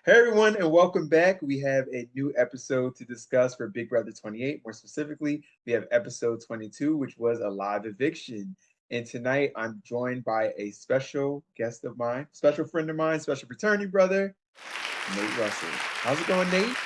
Hey everyone, and welcome back. We have a new episode to discuss for Big Brother 28. More specifically, we have episode 22, which was a live eviction. And tonight I'm joined by a special guest of mine, special friend of mine, special fraternity brother, Nate Russell. How's it going, Nate?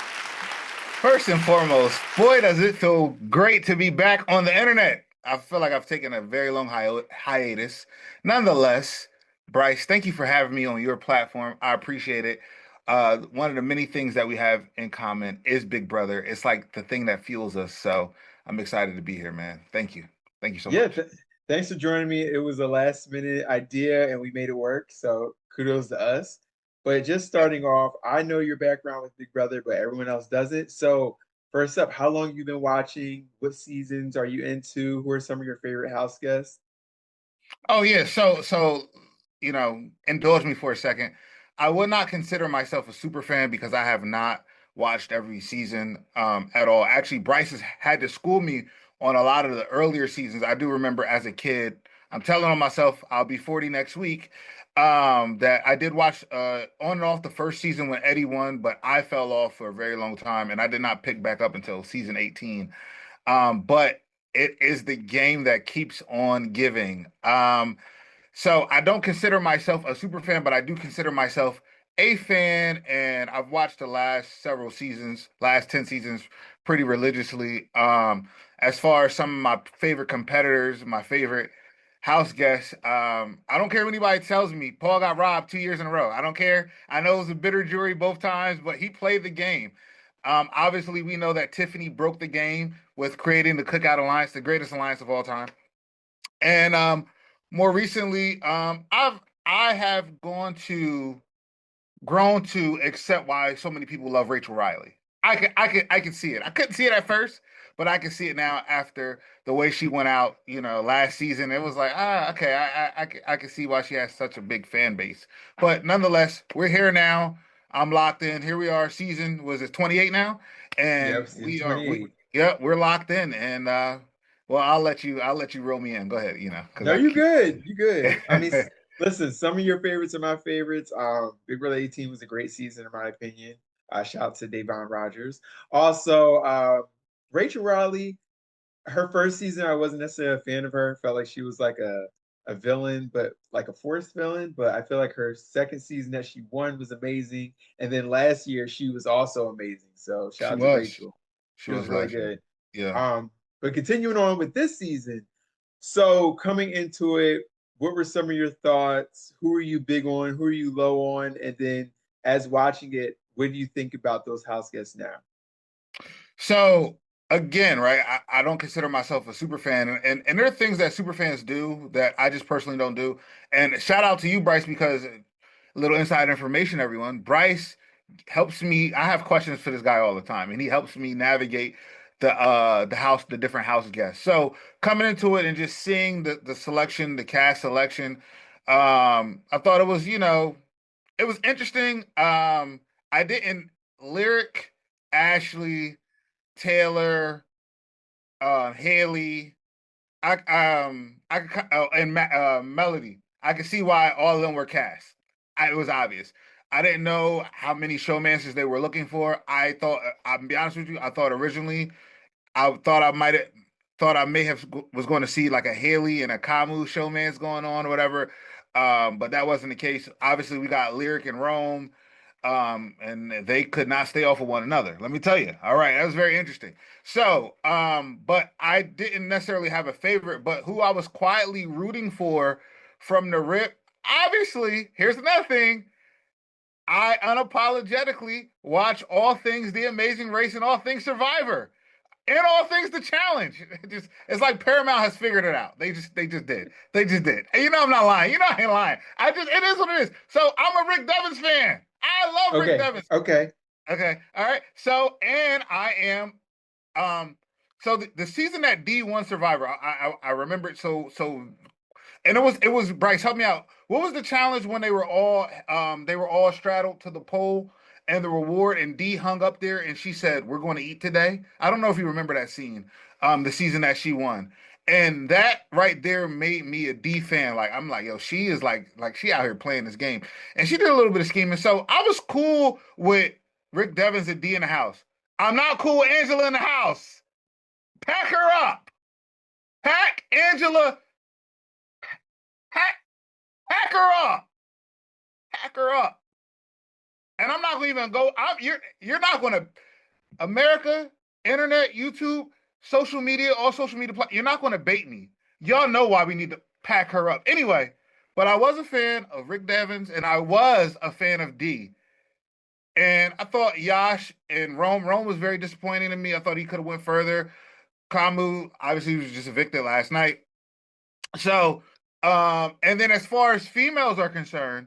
First and foremost, boy, does it feel great to be back on the internet. I feel like I've taken a very long hiatus. Nonetheless, Bryce, thank you for having me on your platform. I appreciate it. One of the many things that we have in common is Big Brother. It's like the thing that fuels us. So I'm excited to be here, man. Thank you. Thank you so Yeah, much. thanks for joining me. It was a last minute idea and we made it work. So kudos to us. But just starting off, I know your background with Big Brother, but everyone else doesn't. So first up, how long you been watching? What seasons are you into? Who are some of your favorite house guests? Oh yeah, indulge me for a second. I would not consider myself a super fan because I have not watched every season at all. Actually, Bryce has had to school me on a lot of the earlier seasons. I do remember as a kid, I'm telling on myself, I'll be 40 next week. That I did watch on and off the first season when Eddie won, but I fell off for a very long time and I did not pick back up until season 18. But it is the game that keeps on giving. So I don't consider myself a super fan, but I do consider myself a fan, and I've watched the last several seasons, last 10 seasons, pretty religiously. As far as some of my favorite competitors, my favorite house guests, I don't care if anybody tells me Paul got robbed 2 years in a row. I don't care. I know it was a bitter jury both times, but he played the game. Obviously, we know that Tiffany broke the game with creating the Cookout Alliance, the greatest alliance of all time. And more recently, I have grown to accept why so many people love Rachel Riley. I can see it. I couldn't see it at first, but I can see it now after the way she went out. Last season, it was like okay, I can see why she has such a big fan base. But nonetheless, we're here now. I'm locked in. Here we are. Season was it 28 now, Yep, and season 28. yeah, we're locked in. And well, I'll let you roll me in. Go ahead. Because No, I you keep. good. You good. I mean, listen, some of your favorites are my favorites. Big Brother 18 was a great season in my opinion. Shout out to Davon Rogers. Also, Rachel Riley, her first season, I wasn't necessarily a fan of her. Felt like she was like a villain, but like a forced villain. But I feel like her second season that she won was amazing. And then last year she was also amazing. So shout She out to was. Rachel. She She was was really last year. good. Yeah. But continuing on with this season, so coming into it, what were some of your thoughts? Who are you big on? Who are you low on? And then as watching it, what do you think about those house guests now? So again, right? I don't consider myself a super fan, and there are things that super fans do that I just personally don't do. And shout out to you, Bryce, because a little inside information, everyone. Bryce helps me. I have questions for this guy all the time, and he helps me navigate the different house guests. So coming into it and just seeing the selection, the cast selection, I thought it was it was interesting. I didn't lyric Ashley. Taylor, Haley, and Melody. I could see why all of them were cast. It was obvious. I didn't know how many showmancers they were looking for. I thought, I'll be honest with you, I thought originally I thought I might have thought I may have was going to see like a Haley and a Camus showmance going on or whatever. But that wasn't the case. Obviously, we got Lyric and Rome, and they could not stay off of one another. Let me tell you. All right, that was very interesting. So, but I didn't necessarily have a favorite, but who I was quietly rooting for from the rip. Obviously, here's another thing. I unapologetically watch all things The Amazing Race and all things Survivor and all things the challenge. It's like Paramount has figured it out. They just did. They just did. And I'm not lying. I ain't lying. It is what it is. So I'm a Rick Devens fan. I love Rick Okay, Devens. okay. Okay. All right. So and I am so the season that D won Survivor, I remember it and it was Bryce, help me out. What was the challenge when they were all straddled to the pole and the reward and D hung up there and she said, "We're going to eat today." I don't know if you remember that scene, the season that she won. And that right there made me a D fan. Like I'm like, yo, she is like she out here playing this game. And she did a little bit of scheming. So I was cool with Rick Devens and D in the house. I'm not cool with Angela in the house. Pack her up. Pack Angela. Pack, pack her up. Pack her up. And I'm not gonna even go. You're not gonna America, internet, YouTube, social media, all social media. You're not gonna bait me. Y'all know why we need to pack her up. Anyway, but I was a fan of Rick Devens and I was a fan of D. And I thought Yash and Rome was very disappointing to me. I thought he could have went further. Kamu obviously was just evicted last night. So, and then as far as females are concerned,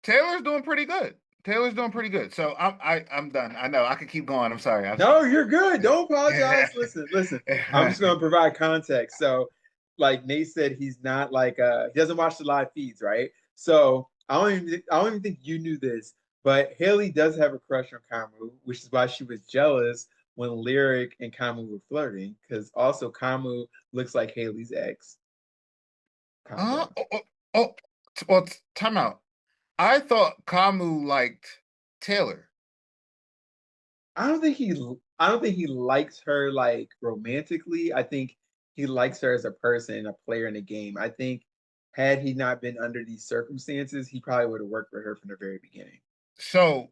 Taylor's doing pretty good. Taylor's doing pretty good. So I'm done. I know I can keep going. I'm sorry. No, you're good. Don't apologize. Listen. I'm just gonna provide context. So, like Nate said, he's not like he doesn't watch the live feeds, right? So I don't even think you knew this, but Haley does have a crush on Kamu, which is why she was jealous when Lyric and Kamu were flirting, because also Kamu looks like Haley's ex. Oh, Context. well, time out. I thought Kamu liked Taylor. I don't think he likes her like romantically. I think he likes her as a person and a player in the game. I think had he not been under these circumstances, he probably would have worked with her from the very beginning. So,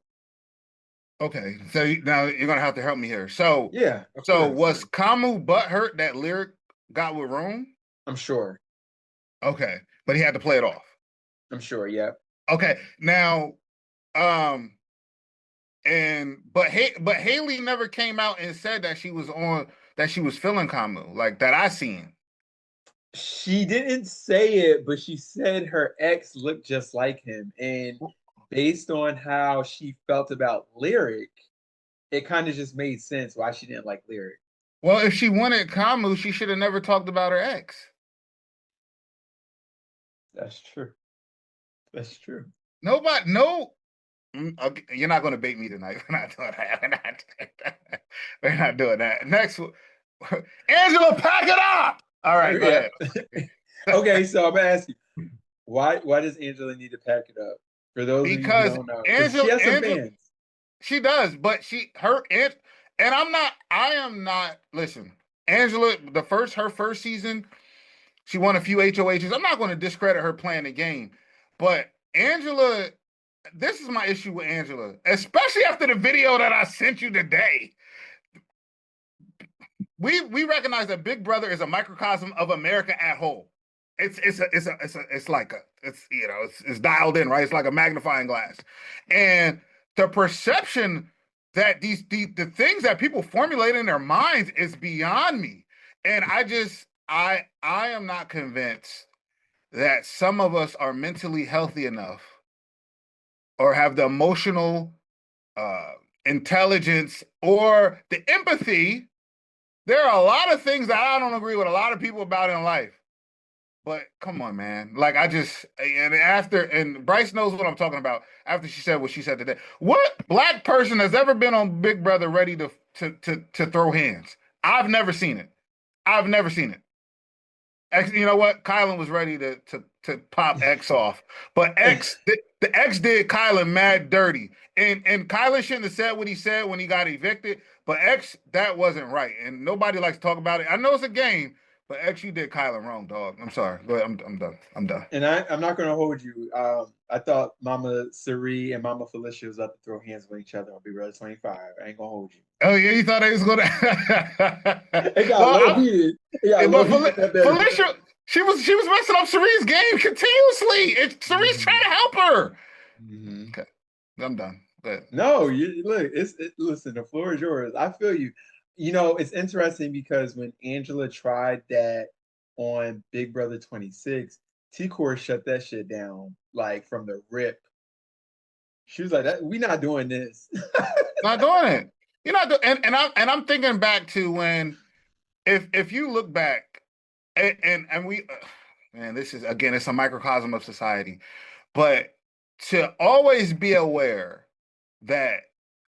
okay. So now you're gonna have to help me here. So, Yeah, of so course. was Kamu butthurt that Lyric got with Rome? I'm sure. Okay, but he had to play it off. I'm sure. Yeah. Okay, now, um, but Haley never came out and said that she was feeling Kamu like that. I seen. She didn't say it, but she said her ex looked just like him. And based on how she felt about Lyric, it kind of just made sense why she didn't like Lyric. Well, if she wanted Kamu, she should have never talked about her ex. That's true. That's true. Nobody, no. Okay, you're not going to bait me tonight. We're not doing that. We're not doing that. We're not doing that. Next, Angela, pack it up. All right, go Yeah. ahead. Okay, so I'm gonna ask you, why does Angela need to pack it up? For those of you who Because don't know, because she has some Angela, fans. she does, but and I am not. Listen, Angela, her first season, she won a few HOHs. I'm not going to discredit her playing the game, but Angela, this is my issue with Angela, especially after the video that I sent you today. We recognize that Big Brother is a microcosm of America at whole. It's like it's dialed in, right? It's like a magnifying glass, and the perception that the things that people formulate in their minds is beyond me, and I am not convinced that some of us are mentally healthy enough or have the emotional uh, intelligence or the empathy. There are a lot of things that I don't agree with a lot of people about in life. But come on, man. Like and Bryce knows what I'm talking about after she said what she said today. What black person has ever been on Big Brother ready to throw hands? I've never seen it. I've never seen it. You know what? Kylan was ready to pop X off, but the X did Kylan mad dirty, and Kylan shouldn't have said what he said when he got evicted. But X, that wasn't right, and nobody likes to talk about it. I know it's a game, but X, you did Kylan wrong, dog. I'm sorry. Go ahead. I'm done. I'm done. And I'm not gonna hold you. I thought Mama Sari and Mama Felicia was about to throw hands with each other on Be Real 25. I ain't gonna hold you. Oh yeah, you thought I was gonna. It got well, low heated. It got low but heated that bed. Felicia, she was messing up Cerie's game continuously. Cerie's trying to help her. Mm-hmm. Okay, I'm done. But No, you look. Listen. The floor is yours. I feel you. You know, it's interesting because when Angela tried that on Big Brother 26, T-Core shut that shit down like from the rip. She was like, "That we not doing this." not doing it. You're not doing, and I'm thinking back to when if you look back and we man, this is again it's a microcosm of society, but to always be aware that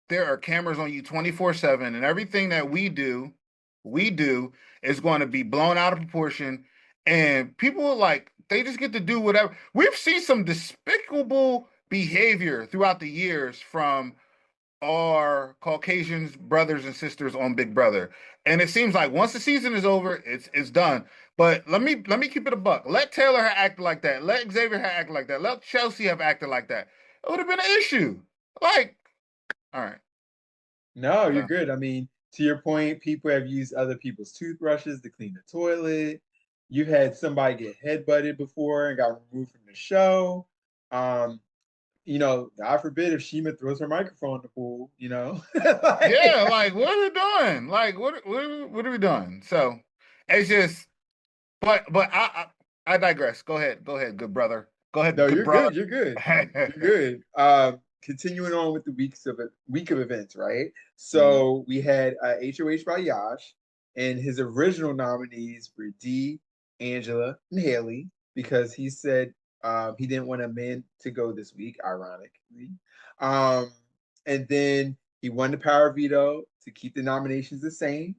there are cameras on you 24/7 and everything that we do we do is going to be blown out of proportion, and people like they just get to do whatever. We've seen some despicable behavior throughout the years from our Caucasian brothers and sisters on Big Brother. And it seems like once the season is over, it's done. But let me keep it a buck. Let Taylor have acted like that. Let Xavier have acted like that. Let Chelsea have acted like that. It would have been an issue. Like, all right. No, you're So, good. I mean, to your point, people have used other people's toothbrushes to clean the toilet. You've had somebody get headbutted before and got removed from the show. Um, God forbid if Shima throws her microphone in the pool, yeah, like, like what are we doing? Like what are we doing? So it's just but I digress. Go ahead. Go ahead, good brother. Go ahead, no, good you're brother. good. You're good. You're good. Continuing on with the week of events, right? Mhm. So we had HOH by Yash, and his original nominees were D, Angela, and Haley because he said he didn't want a man to go this week, ironically. Um, and then he won the power veto to keep the nominations the same.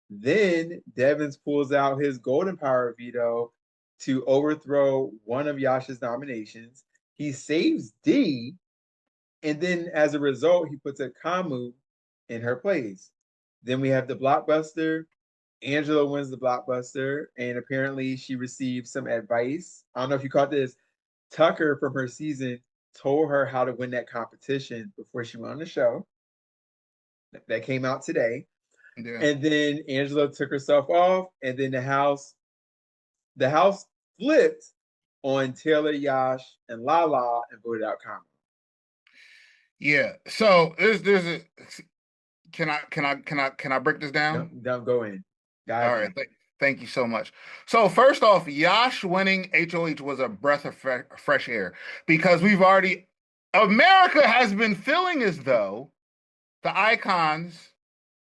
Then Devins pulls out his golden power veto to overthrow one of Yasha's nominations. He saves D, and then as a result, he puts a Kamu in her place. Then we have the blockbuster. Angela wins the blockbuster, and apparently she received some advice. I don't know if you caught this. Tucker from her season told her how to win that competition before she went on the show. That came out today. Yeah. And then Angela took herself off, and then the house flipped on Taylor, Yash, and Lala and voted out Kamala. Yeah. So there's a can I break this down? Don't go in. All Dive right. in. Thank you so much. So first off, Yash winning HOH was a breath of fresh air because we've already America has been feeling as though the icons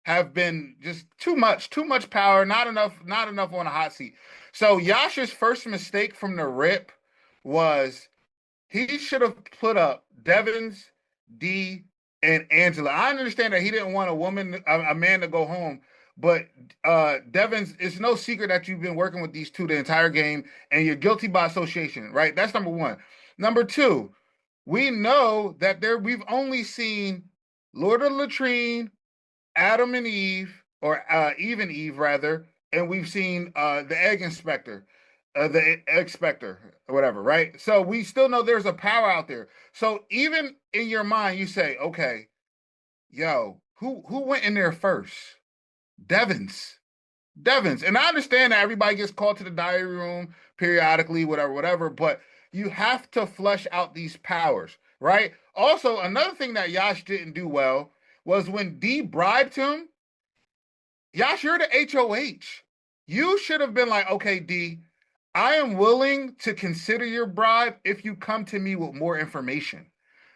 have been just too much power, not enough on a hot seat. So Yash's first mistake from the rip was he should have put up Devins, D, and Angela. I understand that he didn't want a man to go home, but Devins, it's no secret that you've been working with these two the entire game, and you're guilty by association, right? That's number one. Number two, we know that we've only seen Lord of the Latrine, Adam and Eve, or Eve and Eve rather, and we've seen the Egg Inspector, the Expector, or whatever, right? So we still know there's a power out there. So even in your mind, you say, okay, yo, who went in there first? Devins. Devins. And I understand that everybody gets called to the diary room periodically, whatever, but you have to flush out these powers, right? Also, another thing that Yash didn't do well was when D bribed him. Yash, you're the HOH. You should have been like, okay, D, I am willing to consider your bribe if you come to me with more information.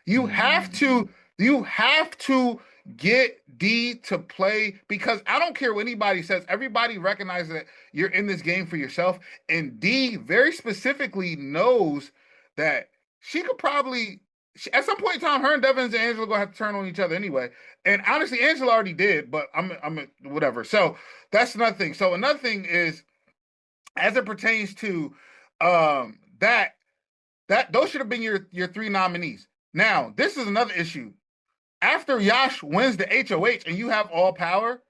You have Mm. to, you have to get D to play because I don't care what anybody says. Everybody recognizes that you're in this game for yourself. And D very specifically knows that she could probably at some point in time, her and Devins and Angela gonna have to turn on each other anyway. And honestly, Angela already did, but I'm whatever. So that's another thing. So another thing is, as it pertains to that those should have been your three nominees. Now, this is another issue. After Yash wins the HOH and you have all power,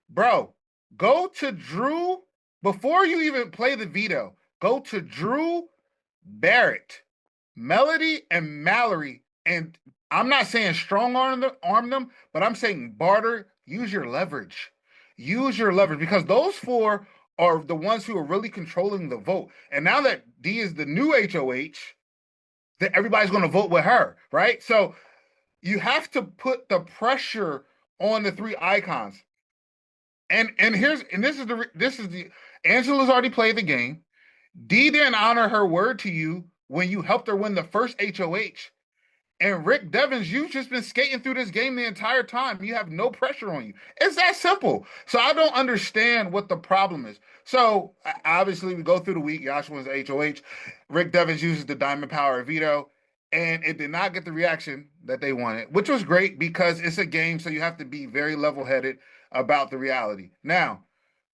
bro, go to Drew before you even play the veto. Go to Drew, Barrett, Melody, and Mallory. And I'm not saying arm them, but I'm saying barter, use your leverage. Use your leverage because those four are the ones who are really controlling the vote. And now that D is the new HOH, that everybody's going to vote with her, right? So you have to put the pressure on the three icons. And this is the Angela's already played the game. D didn't honor her word to you when you helped her win the first HOH. And Rick Devins, you've just been skating through this game the entire time. You have no pressure on you. It's that simple. So I don't understand what the problem is. So obviously we go through the week. Yash wins the HOH. Rick Devins uses the Diamond Power veto. and it did not get the reaction that they wanted, which was great because it's a game, so you have to be very level-headed about the reality. Now,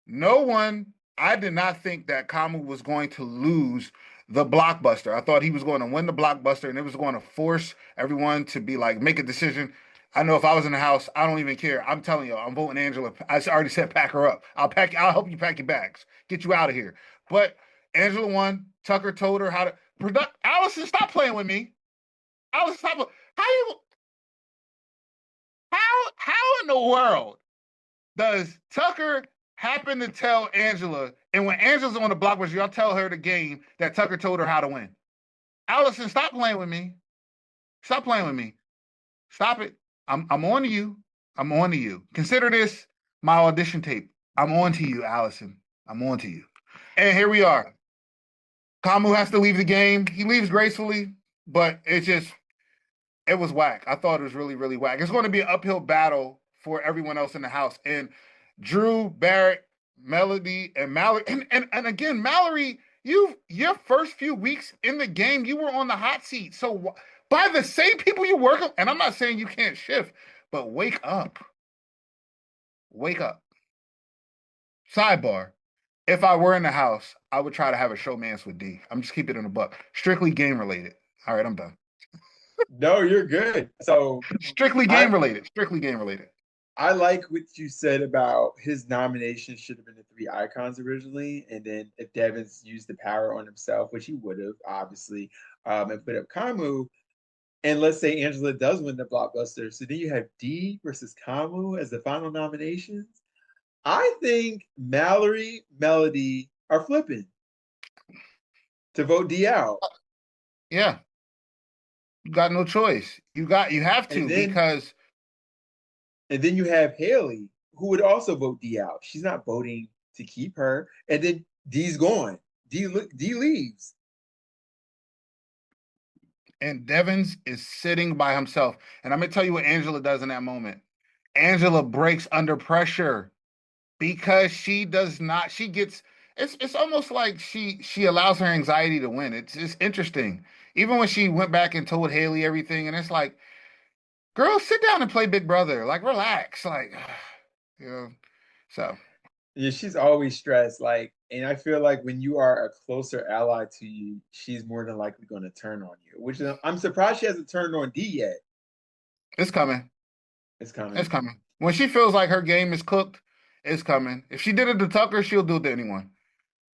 no one, I did not think that Kamu was going to lose the blockbuster. I thought he was going to win the blockbuster and it was going to force everyone to be like, make a decision. I know if I was in the house, I don't even care. I'm telling you, I'm voting Angela. I already said pack her up. I'll help you pack your bags. Get you out of here. But Angela won. Tucker told her how to Allison, stop playing with me. Allison, stop. How in the world does Tucker happen to tell Angela, and when Angela's on the block, was y'all tell her the game that Tucker told her how to win? Allison, stop playing with me. Stop playing with me. Stop it. I'm on to you. I'm on to you. Consider this my audition tape. I'm on to you, Allison. I'm on to you. And here we are. Kamu has to leave the game. He leaves gracefully, but it was whack. I thought it was really, really whack. It's going to be an uphill battle for everyone else in the house. And Drew, Barrett, Melody, and Mallory. And again, Mallory, your first few weeks in the game, you were on the hot seat. So by the same people you work with, and I'm not saying you can't shift, but wake up. Wake up. Sidebar. If I were in the house, I would try to have a showmance with D. I'm just keeping it in a buck. Strictly game related. All right, I'm done. No, you're good. So Strictly game related. Strictly game related. I like what you said about his nomination should have been the three icons originally, and then if Devins used the power on himself, which he would have obviously, and put up Kamu, and let's say Angela does win the blockbuster, so then you have D versus Kamu as the final nominations. I think Mallory, Melody are flipping to vote D out. Yeah. You got no choice. You have to And then because and then you have Haley, who would also vote D out. She's not voting to keep her. And then D's gone. D leaves. and Devins is sitting by himself. And I'm gonna tell you what Angela does in that moment. Angela breaks under pressure because she does not, she gets it's almost like she allows her anxiety to win. It's interesting. Even when she went back and told Haley everything, and it's like, girl, sit down and play Big Brother. Like, relax. Like, you know. So Yeah, she's always stressed. Like, and I feel like when you are a closer ally to you, she's more than likely going to turn on you. Which I'm surprised she hasn't turned on D yet. it's coming. It's coming. It's coming. When she feels like her game is cooked, it's coming. If she did it to Tucker, she'll do it to anyone.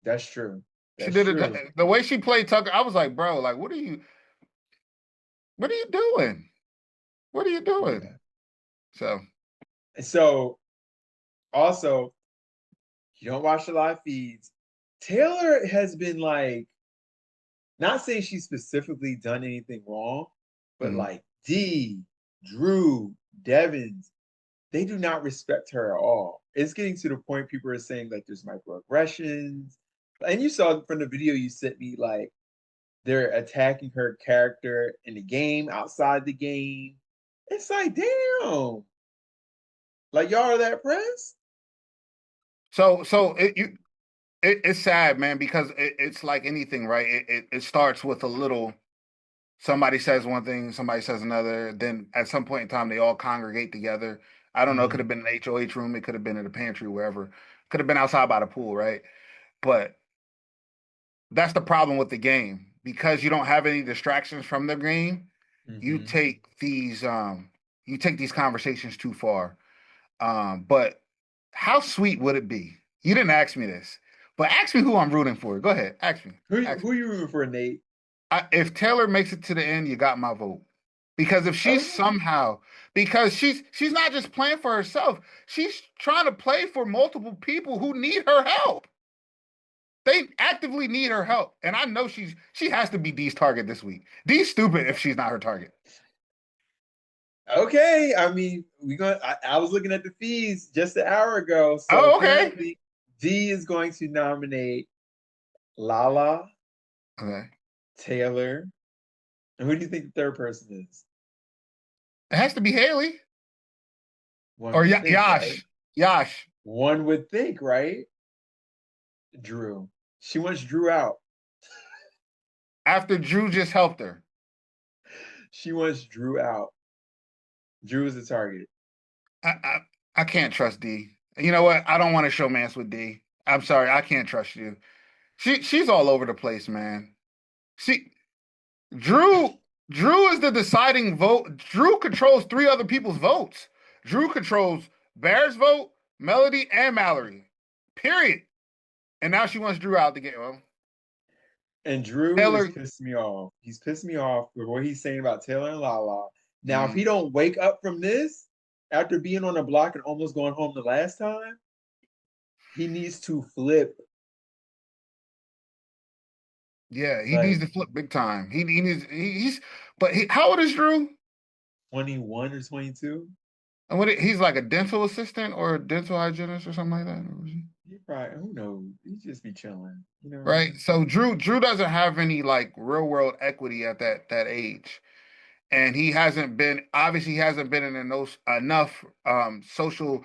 That's true. She That's did it true. the way she played Tucker. I was like, bro, like, what are you doing? What are you doing? Yeah. So So also, you don't watch the live feeds. Taylor has been like, not saying she's specifically done anything wrong, but mhm. like D, Drew, Devins, they do not respect her at all. It's getting to the point people are saying like there's microaggressions. And you saw from the video you sent me, like they're attacking her character in the game, outside the game. It's like, damn. Like y'all are that pressed? so it's sad, man, because it's like anything, right? It starts with a little. Somebody says one thing, somebody says another. Then at some point in time, they all congregate together. I don't know. It could have Mm-hmm. been an HOH room. It could have been in the pantry, wherever. Could have been outside by the pool, right? But that's the problem with the game because you don't have any distractions from the game. You Mm-hmm. take these conversations too far. But how sweet would it be? You didn't ask me this, but ask me who I'm rooting for. Go ahead, ask me. Ask Who me. you rooting for, Nate? If Taylor makes it to the end, you got my vote. Because if she's Okay. somehow, because she's not just playing for herself, she's trying to play for multiple people who need her help. They actively need her help, and I know she has to be D's target this week. D's stupid if she's not her target. Okay. I mean, I was looking at the feeds just an hour ago. So Oh, okay. apparently D is going to nominate Lala, Okay. Taylor. And who do you think the third person is? It has to be Haley One or would think, right? Yash. Yash. One would think, right? Drew. She wants Drew out. After Drew just helped her. She wants Drew out. Drew is the target. I can't trust D. You know what? I don't want to showmance with D. I'm sorry, I can't trust you. She's all over the place, man. She Drew Drew is the deciding vote. Drew controls three other people's votes. Drew controls Bear's vote, Melody, and Mallory. Period. And now she wants Drew out the game. Well, And Drew is Taylor. pissing me off. He's pissed me off with what he's saying about Taylor and Lala. Now, if he Mm, don't wake up from this after being on the block and almost going home the last time, he needs to flip. yeah, he needs Like to flip big time. He needs he's but how old is Drew? 21 or 22. And he's like a dental assistant or a dental hygienist or something like that. He probably, who knows? He just be chilling, you know. Right. So Drew doesn't have any like real world equity at that age. And he hasn't been obviously he hasn't been in those enough social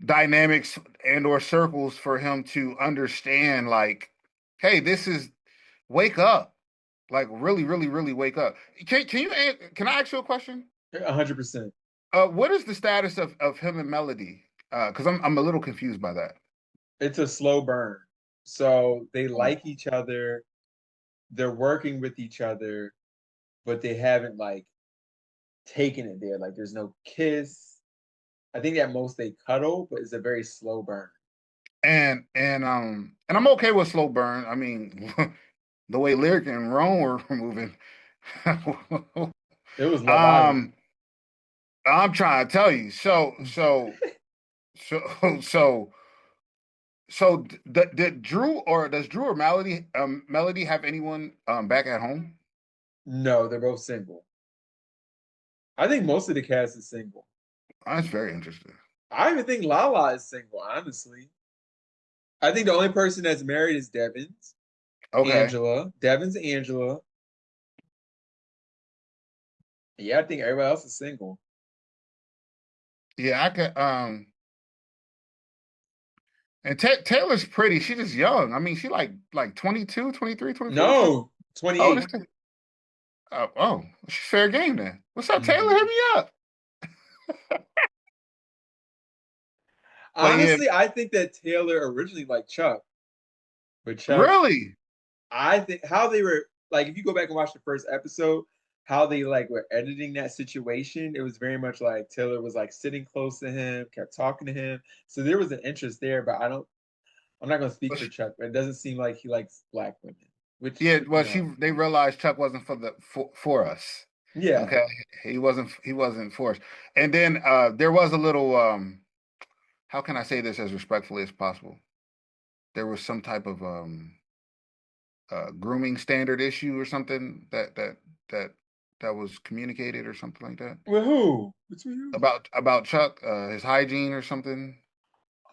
dynamics and or circles for him to understand like, hey, this is wake up. Like really, really, really wake up. Can I ask you a question? 100%. What is the status of him and Melody? Because I'm a little confused by that. It's a slow burn. So they Oh. like each other. They're working with each other, but they haven't like taken it there. Like there's no kiss. I think at most they cuddle, but it's a very slow burn. And I'm okay with slow burn. I mean, the way Lyric and Rome were moving. It was Love Island. um, I'm trying to tell you. So so did Drew or does Drew or Melody have anyone back at home? No, they're both single. I think most of the cast is single. That's very interesting. I even think Lala is single, honestly. I think the only person that's married is Devins. Okay. Angela. Devins Angela. Yeah, I think everybody else is single. Yeah, I could and Taylor's pretty. She's just young. I mean, she like 22, 23, 24. No, Oh, this 28. oh, she's fair game then. What's up, Taylor? Hit Mhm. me up. But yeah, Honestly, I think that Taylor originally liked Chuck, but Chuck, really? I think how they were like, if you go back and watch the first episode, how they like were editing that situation, it was very much like Taylor was like sitting close to him, kept talking to him. So there was an interest there, but I'm not gonna speak Well, for Chuck, but it doesn't seem like he likes black women, which, yeah, you well, know, they realized Chuck wasn't for us. yeah. Okay, he wasn't for us. And then there was a little how can I say this as respectfully as possible? There was some type of grooming standard issue or something that that was communicated or something like that With who? Between who? about Chuck, his hygiene or something.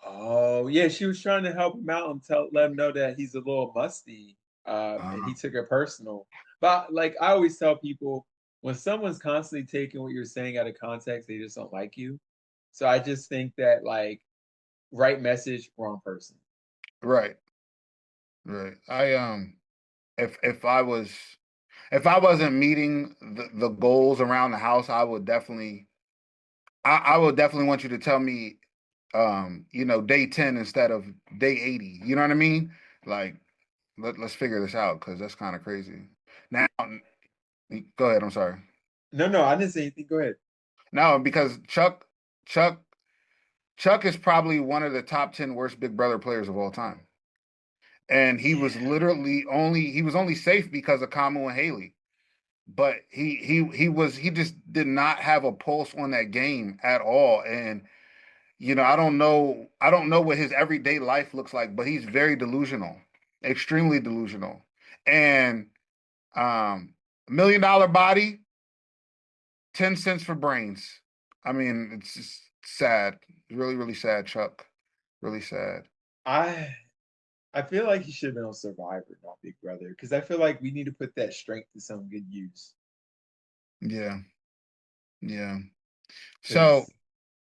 Oh, yeah, she was trying to help him out and let him know that he's a little musty. And he Uh, took it personal. But like I always tell people, when someone's constantly taking what you're saying out of context, they just don't like you. So I just think that like right message, wrong person. right, right. If I wasn't meeting the goals around the house, I would definitely want you to tell me day 10 instead of day 80. You know what I mean? Like let's figure this out because that's kind of crazy. Now go ahead, I'm sorry. No, no, I didn't say anything. Go ahead. No, because Chuck Chuck is probably one of the top 10 worst Big Brother players of all time. And Yeah. he was only safe because of Kamu and Haley. But he just did not have a pulse on that game at all. And I don't know what his everyday life looks like, but he's very delusional, extremely delusional. And $1 million body, 10 cents for brains. I mean, it's just sad. Really, really sad, Chuck. Really sad. I I feel like he should have been on Survivor, not Big Brother, because I feel like we need to put that strength to some good use. Yeah, yeah. So Because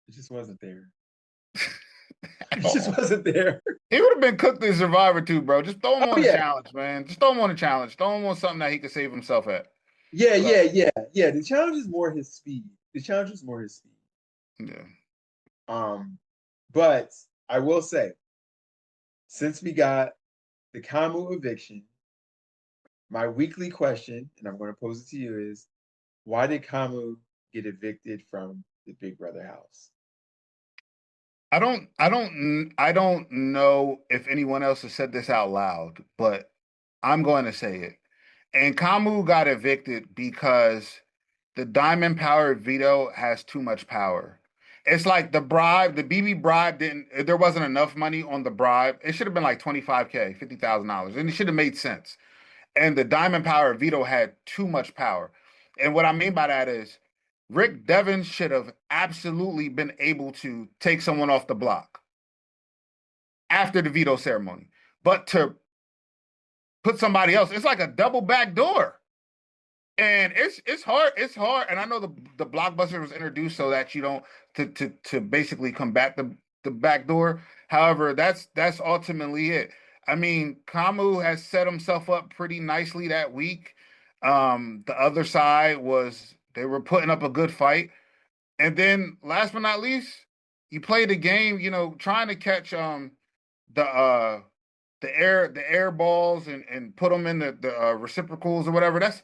it just wasn't there. at It just all. wasn't there. He would have been cooked in Survivor too, bro. Just throw him Oh on a yeah. challenge, man. Just throw him on a challenge. Throw him on something that he could save himself at. Yeah. The challenge is more his speed. Yeah. But I will say, since we got the Kamu eviction, my weekly question, and I'm going to pose it to you, is why did Kamu get evicted from the Big Brother house? I don't know if anyone else has said this out loud, but I'm going to say it. And Kamu got evicted because the diamond powered veto has too much power. It's like the BB bribe didn't, there wasn't enough money on the bribe. It should have been like 25K, $50,000, and it should have made sense. And the diamond powered veto had too much power. And what I mean by that is Rick Devens should have absolutely been able to take someone off the block after the veto ceremony. But to put somebody else, it's like a double back door. And it's hard. It's hard. And I know the blockbuster was introduced so that you don't to basically combat the back door. However, that's ultimately it. I mean, Kamu has set himself up pretty nicely that week. The other side was they were putting up a good fight. And then last but not least, you play the game, trying to catch the the air balls and put them in the reciprocals or whatever. That's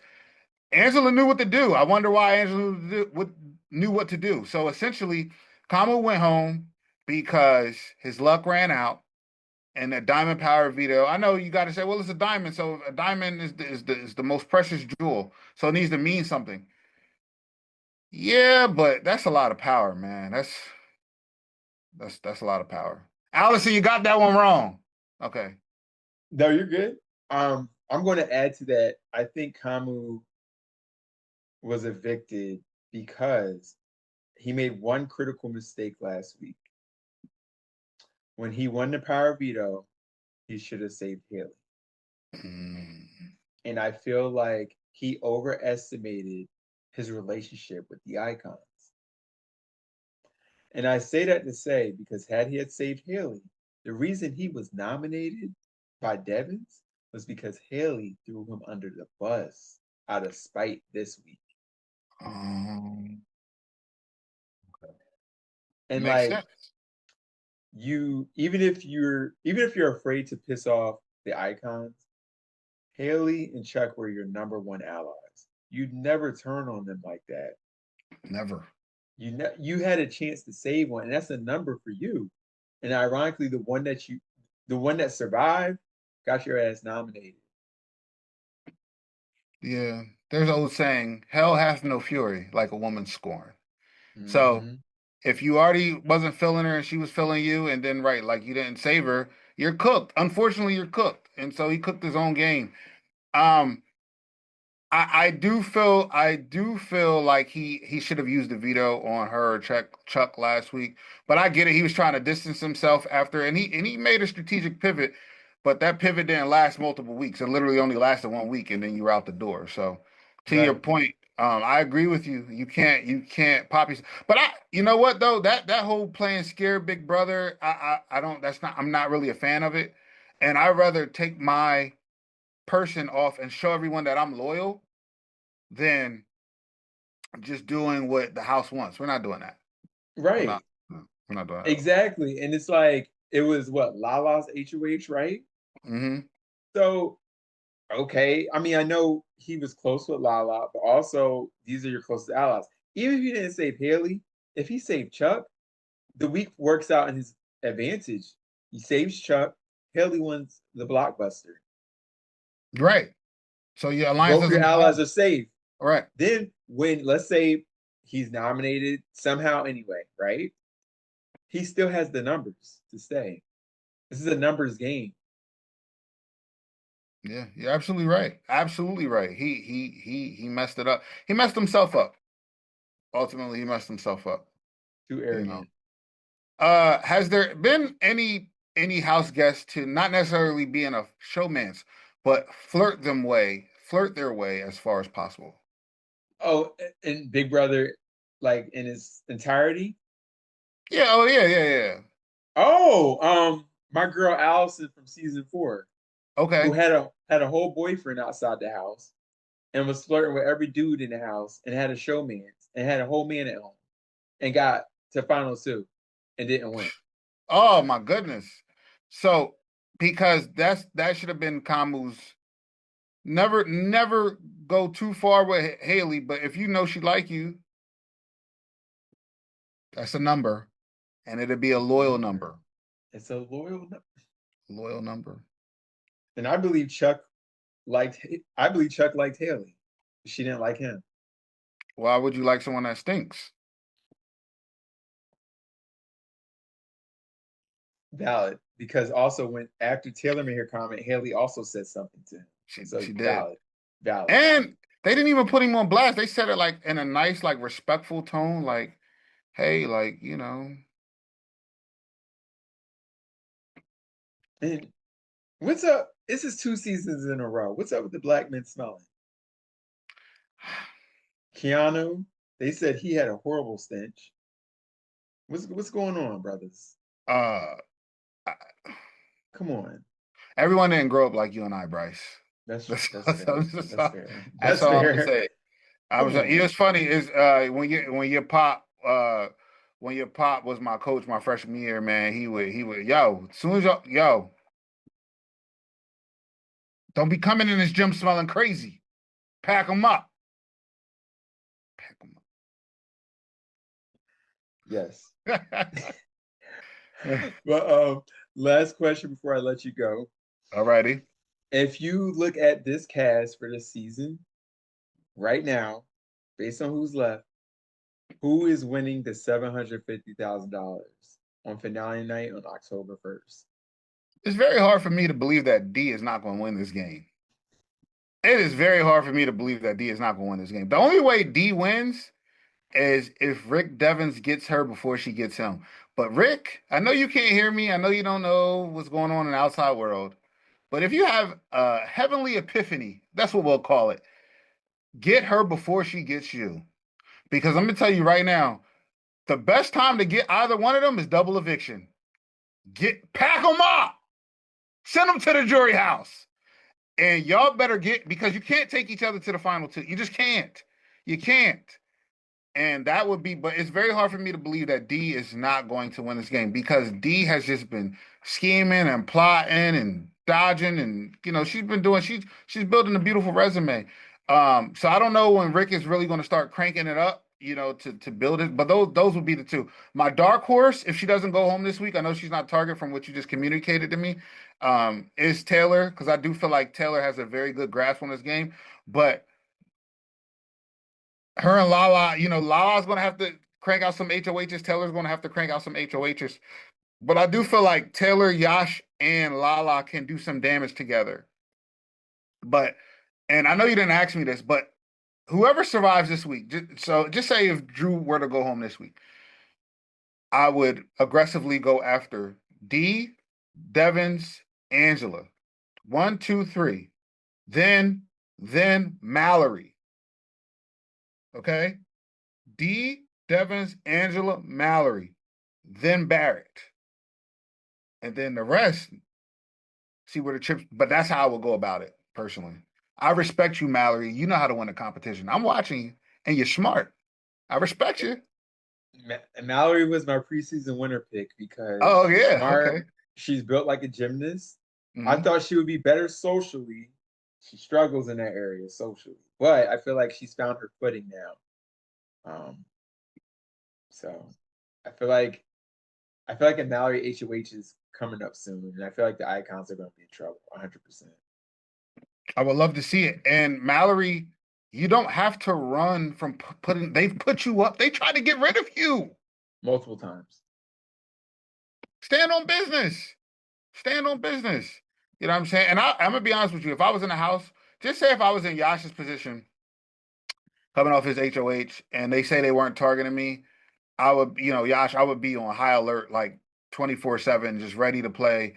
Angela knew what to do. I wonder why knew what to do. So essentially, Kama went home because his luck ran out and a diamond power veto. I know you got to say, well, it's a diamond, so a diamond is the most precious jewel, so it needs to mean something. Yeah, but that's a lot of power, man. That's a lot of power. Allison, you got that one wrong. Okay. No, you're good. I'm going to add to that. I think Kamu was evicted because he made one critical mistake last week. When he won the power veto, he should have saved Haley. Mm. And I feel like he overestimated his relationship with the icons. And I say that to say because had he had saved Haley, the reason he was nominated by Devins was because Haley threw him under the bus out of spite this week. Um, And Makes like sense. even if you're afraid to piss off the icons, Haley and Chuck were your number one allies. You'd never turn on them like that. Never. You had a chance to save one, and that's a number for you. And ironically, the one that survived got your ass nominated. Yeah. There's an old saying, hell hath no fury like a woman scorned. So Hmm. if you already wasn't feeling her and she was feeling you, and then right, like you didn't save her, you're cooked. Unfortunately, you're cooked. And so he cooked his own game. Um, I do feel like he should have used the veto on her or Chuck last week. But I get it. He was trying to distance himself after, and he made a strategic pivot, but that pivot didn't last multiple weeks. It literally only lasted 1 week, and then you were out the door. So to your Right. point, I agree with you. You can't pop yourself. But you know what though, that whole playing scared big brother, I don't. That's not. I'm not really a fan of it, and I'd rather take my person off and show everyone that I'm loyal than just doing what the house wants. We're not doing that. I'm not. Right. No, we're not doing that at all. Exactly. And it's like it was what Lala's HOH, right? Hmm. So okay. I mean, I know he was close with Lala, but also these are your closest allies. Even if he didn't save Haley, if he saved Chuck, the week works out in his advantage. He saves Chuck. Haley wins the blockbuster. Right. So your alliance Both your doesn't allies matter. are safe. All right. Then, when let's say he's nominated somehow anyway, right? He still has the numbers to stay. This is a numbers game. Yeah, you're absolutely right. Absolutely right. He messed it up. He messed himself up. Ultimately, he messed himself up. Too You know. arrogant. Has there been any house guests to not necessarily be in a showman's, but flirt their way as far as possible? Oh, and Big Brother, like in its entirety. Yeah. Oh yeah. Yeah. Yeah. Oh, my girl Allison from season 4, who Okay. had a whole boyfriend outside the house. and was flirting with every dude in the house and had a showman and had a whole man at home and got to final two and didn't win. Oh my goodness. So because that should have been Kamu's never go too far with Haley, but if you know she like you, that's a number. And it'll be a loyal number. It's a loyal number. Loyal number. And I believe Chuck liked Haley. She didn't like him. Why would you like someone that stinks? Valid. Because also when after Taylor made her comment, Haley also said something to him. She did. Valid. And they didn't even put him on blast. They said it like in a nice, like respectful tone, like, hey, like, you know. And what's up? This is 2 seasons in a row. What's up with the black men smelling? Keanu, they said he had a horrible stench. What's going on, brothers? Uh Come on. Everyone didn't grow up like you and I, Bryce. That's fair. That's all That's I'm gonna fair. say. It was funny is when your pop was my coach my freshman year, man, he would as soon as don't be coming in this gym smelling crazy. Pack them up. Yes. But last question before I let you go. Alrighty. If you look at this cast for this season, right now, based on who's left, who is winning the $750,000 on finale night on October 1st? It's very hard for me to believe that D is not going to win this game. It is very hard for me to believe that D is not going to win this game. The only way D wins is if Rick Devens gets her before she gets him. But Rick, I know you can't hear me. I know you don't know what's going on in the outside world. But if you have a heavenly epiphany, that's what we'll call it. Get her before she gets you. Because I'm going to tell you right now, the best time to get either one of them is double eviction. Pack them up. Send them to the jury house. And y'all better because you can't take each other to the final two. You just can't. You can't. And that would be, but it's very hard for me to believe that D is not going to win this game because D has just been scheming and plotting and dodging, and she's building a beautiful resume. So I don't know when Rick is really going to start cranking it up, to build it. But those would be the two. My dark horse, if she doesn't go home this week, I know she's not target from what you just communicated to me, is Taylor, because I do feel like Taylor has a very good grasp on this game, but her and Lala, Lala's going to have to crank out some HOHs. Taylor's going to have to crank out some HOHs. But I do feel like Taylor, Yash, and Lala can do some damage together. And I know you didn't ask me this, but whoever survives this week, just say if Drew were to go home this week, I would aggressively go after D, Devens, Angela. 1, 2, 3. Then Mallory. Okay? D, Devens, Angela, Mallory, then Barrett. And then the rest, see where the chips, but that's how I would go about it, personally. I respect you, Mallory. You know how to win a competition. I'm watching you, and you're smart. I respect you. Mallory was my preseason winner pick because she's smart. Okay. She's built like a gymnast. Mm-hmm. I thought she would be better socially. She struggles in that area socially, but I feel like she's found her footing now. So I feel like a Mallory HOH is coming up soon, and I feel like the icons are going to be in trouble 100%. I would love to see it. And Mallory, you don't have to run from they've put you up. They tried to get rid of you multiple times. Stand on business. Stand on business. You know what I'm saying? And I'm going to be honest with you. If I was in the house, just say if I was in Yash's position, coming off his HOH, and they say they weren't targeting me, I would, Yash, I would be on high alert, like 24/7, just ready to play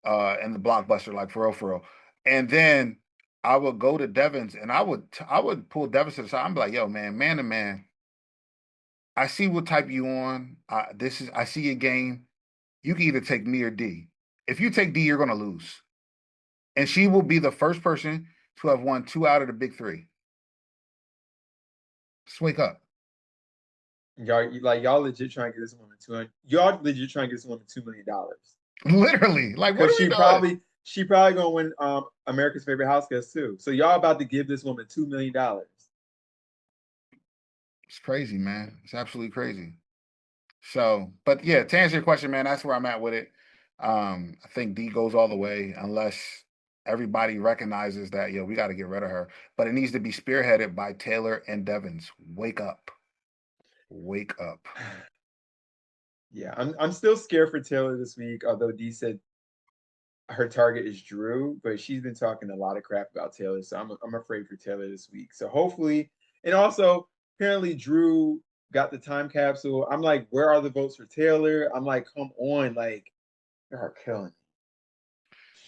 in the blockbuster, like for real. And then I would go to Devens, and I would pull Devens to the side. I'm like, yo, man to man, I see what type you on. I see your game. You can either take me or D. If you take D, you're going to lose. And she will be the first person to have won 2 out of the big 3. Just wake up. Y'all legit trying to get this woman 200. Y'all legit trying to get this woman $2 million. Literally. Like, what Because are we doing? she probably gonna win America's Favorite House Guest too. So y'all about to give this woman $2 million. It's crazy, man. It's absolutely crazy. So, but yeah, to answer your question, man, that's where I'm at with it. I think D goes all the way unless everybody recognizes that, yo, we got to get rid of her. But it needs to be spearheaded by Taylor and Devins. Wake up. Wake up. Yeah, I'm still scared for Taylor this week, although D said her target is Drew, but she's been talking a lot of crap about Taylor, so I'm afraid for Taylor this week. So hopefully, and also apparently Drew got the time capsule. I'm like, where are the votes for Taylor? I'm like, come on, like they are killing me.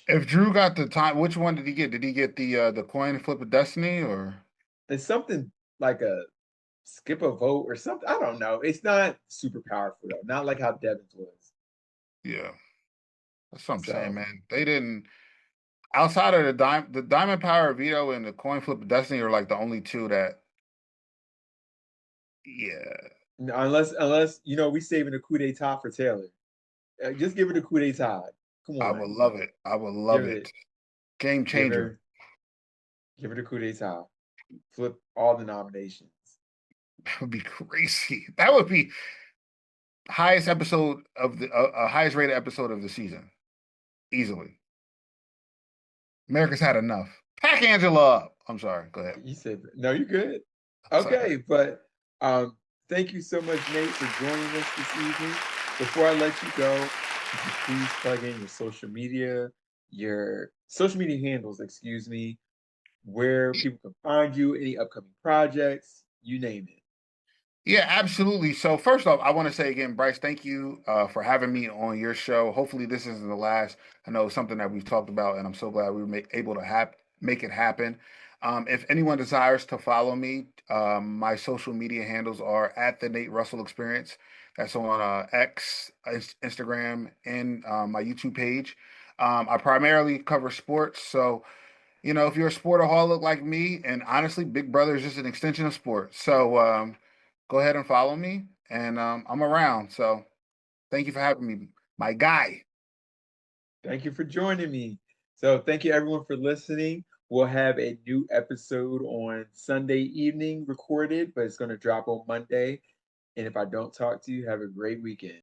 If Drew got the time, which one did he get? Did he get the coin flip of destiny or? It's something like a skip a vote or something. I don't know. It's not super powerful though. Not like how Devins was. Yeah, that's what I'm saying, So man. They didn't outside of the diamond power of veto and the coin flip of destiny are like the only two that. Yeah, unless we saving a coup d'état for Taylor. Just give it a coup d'état. Come I on, would love it. I would give love it, it. Game give changer. her, give it a coup d'état. Flip all the nominations. That would be crazy. That would be highest episode of the highest rated episode of the season, easily. America's had enough. Pack Angela up. I'm sorry. Go ahead. You said no, you're good. I'm sorry. Okay, but thank you so much, Nate, for joining us this evening. Before I let you go, could you please plug in your social media handles, excuse me, where people can find you, any upcoming projects, you name it. Yeah, absolutely. So first off, I want to say again, Bryce, thank you for having me on your show. Hopefully, this isn't the last. I know it's something that we've talked about, and I'm so glad we were able to make it happen. If anyone desires to follow me, my social media handles are at the Nate Russell Experience. That's on X, Instagram, and my YouTube page. I primarily cover sports, so if you're a sportaholic like me, and honestly, Big Brother is just an extension of sports. So go ahead and follow me, and I'm around. So thank you for having me, my guy. Thank you for joining me. So, thank you everyone for listening. We'll have a new episode on Sunday evening recorded, but it's going to drop on Monday. And if I don't talk to you, have a great weekend.